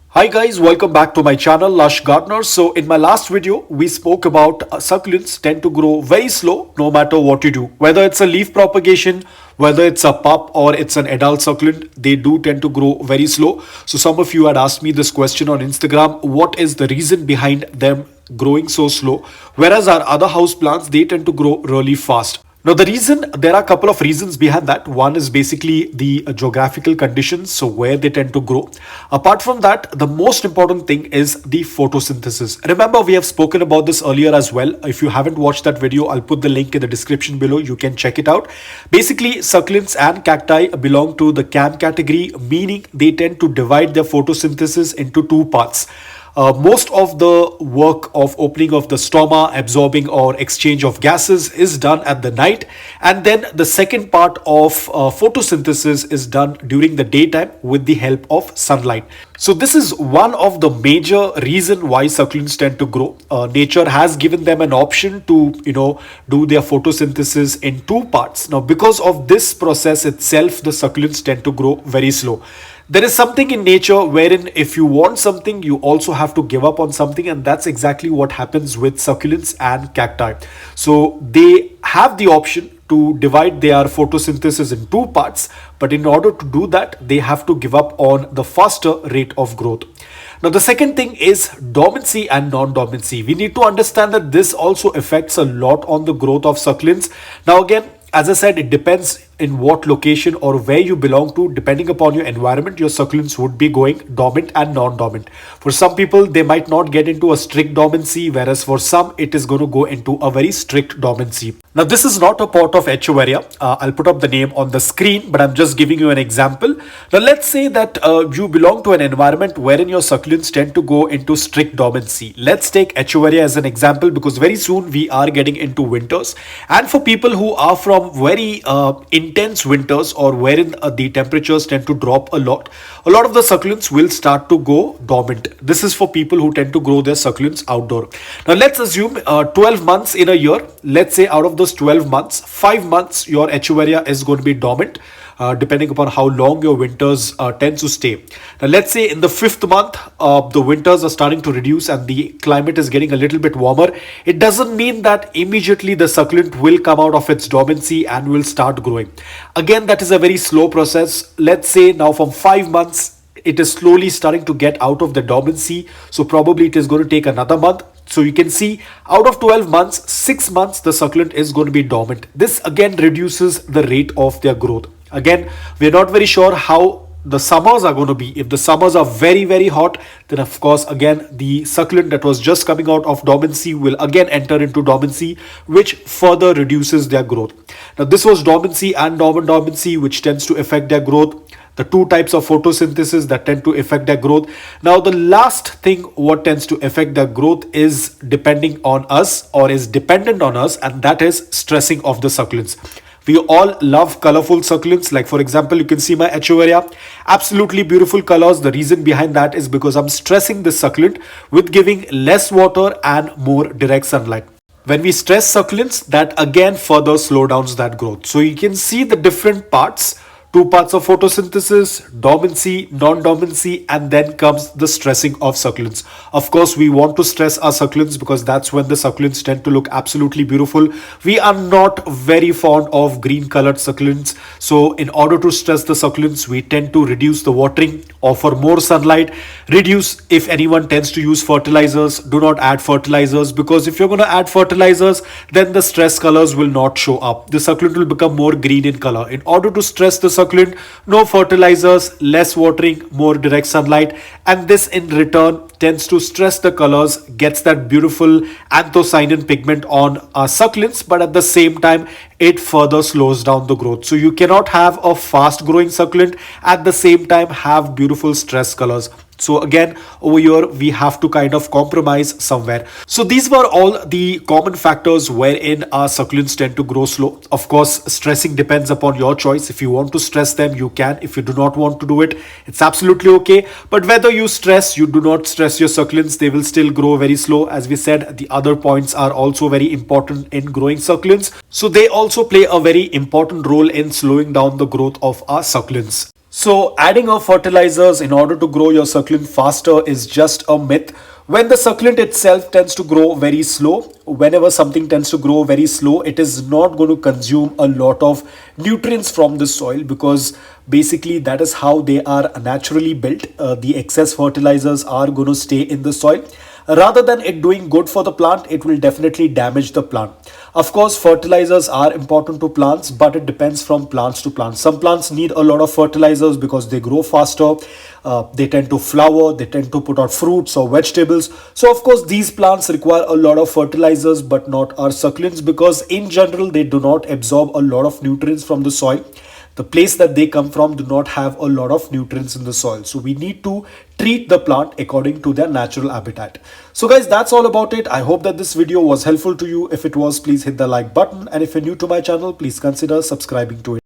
Hi guys, welcome back to my channel Lush Gardener. So in my last video, we spoke about succulents tend to grow very slow no matter what you do. Whether it's a leaf propagation, whether it's a pup or it's an adult succulent, they do tend to grow very slow. So some of you had asked me this question on Instagram, what is the reason behind them growing so slow? Whereas our other house plants, they tend to grow really fast. Now, there are a couple of reasons behind that. One is basically the geographical conditions, so where they tend to grow. Apart from that, the most important thing is the photosynthesis. Remember, we have spoken about this earlier as well. If you haven't watched that video, I'll put the link in the description below. You can check it out. Basically, succulents and cacti belong to the CAM category, meaning they tend to divide their photosynthesis into two parts. Most of the work of opening of the stoma, absorbing or exchange of gases is done at the night, and then the second part of photosynthesis is done during the daytime with the help of sunlight. So this is one of the major reason why succulents tend to grow. Nature has given them an option to do their photosynthesis in two parts. Now because of this process itself, the succulents tend to grow very slow. There is something in nature wherein if you want something, you also have to give up on something, and that's exactly what happens with succulents and cacti. So they have the option to divide their photosynthesis in two parts, but in order to do that, they have to give up on the faster rate of growth. Now, the second thing is dormancy and non-dormancy. We need to understand that this also affects a lot on the growth of succulents. Now, again, as I said, it depends in what location or where you belong to. Depending upon your environment, your succulents would be going dormant and non-dormant. For some people, they might not get into a strict dormancy, whereas for some, it is going to go into a very strict dormancy. Now, this is not a pot of haworthia. I'll put up the name on the screen, but I'm just giving you an example. Now, let's say that you belong to an environment wherein your succulents tend to go into strict dormancy. Let's take haworthia as an example because very soon we are getting into winters. And for people who are from very intense winters or wherein the temperatures tend to drop a lot of the succulents will start to go dormant. This is for people who tend to grow their succulents outdoor. Now, let's assume 12 months in a year. Let's say out of those 12 months, 5 months your haworthia is going to be dormant, depending upon how long your winters tend to stay. Now, let's say in the 5th month, the winters are starting to reduce and the climate is getting a little bit warmer. It doesn't mean that immediately the succulent will come out of its dormancy and will start growing. Again, that is a very slow process. Let's say now from 5 months, it is slowly starting to get out of the dormancy. So probably it is going to take another month. So you can see out of 12 months, 6 months, the succulent is going to be dormant. This again reduces the rate of their growth. Again, we're not very sure how the summers are going to be. If the summers are very, very hot, then of course, again, the succulent that was just coming out of dormancy will again enter into dormancy, which further reduces their growth. Now, this was dormancy and dormant dormancy, which tends to affect their growth. The two types of photosynthesis that tend to affect their growth. Now, the last thing what tends to affect their growth is depending on us or is dependent on us, and that is stressing of the succulents. We all love colorful succulents. Like for example, you can see my haworthia, absolutely beautiful colors. The reason behind that is because I'm stressing the succulent with giving less water and more direct sunlight. When we stress succulents, that again further slow down that growth. So you can see the different parts. Two parts of photosynthesis, dormancy, non-dormancy, and then comes the stressing of succulents. Of course, we want to stress our succulents because that's when the succulents tend to look absolutely beautiful. We are not very fond of green colored succulents. So in order to stress the succulents, we tend to reduce the watering, offer more sunlight, reduce if anyone tends to use fertilizers. Do not add fertilizers because if you're going to add fertilizers, then the stress colors will not show up. The succulent will become more green in color. In order to stress the succulent, no fertilizers, less watering, more direct sunlight, and this in return tends to stress the colors, gets that beautiful anthocyanin pigment on our succulents, but at the same time it further slows down the growth. So you cannot have a fast growing succulent at the same time have beautiful stress colors. So again, over here, we have to kind of compromise somewhere. So these were all the common factors wherein our succulents tend to grow slow. Of course, stressing depends upon your choice. If you want to stress them, you can. If you do not want to do it, it's absolutely okay. But whether you stress, you do not stress your succulents, they will still grow very slow. As we said, the other points are also very important in growing succulents. So they also play a very important role in slowing down the growth of our succulents. So adding of fertilizers in order to grow your succulent faster is just a myth. When the succulent itself tends to grow very slow, whenever something tends to grow very slow, it is not going to consume a lot of nutrients from the soil, because basically that is how they are naturally built. The excess fertilizers are going to stay in the soil. Rather than it doing good for the plant, it will definitely damage the plant. Of course, fertilizers are important to plants, but it depends from plants to plants. Some plants need a lot of fertilizers because they grow faster, they tend to flower, they tend to put out fruits or vegetables. So of course these plants require a lot of fertilizers, but not our succulents, because in general they do not absorb a lot of nutrients from the soil. The place that they come from do not have a lot of nutrients in the soil, so we need to treat the plant according to their natural habitat. So guys, that's all about it. I hope that this video was helpful to you. If it was, please hit the like button, and if you're new to my channel, please consider subscribing to it.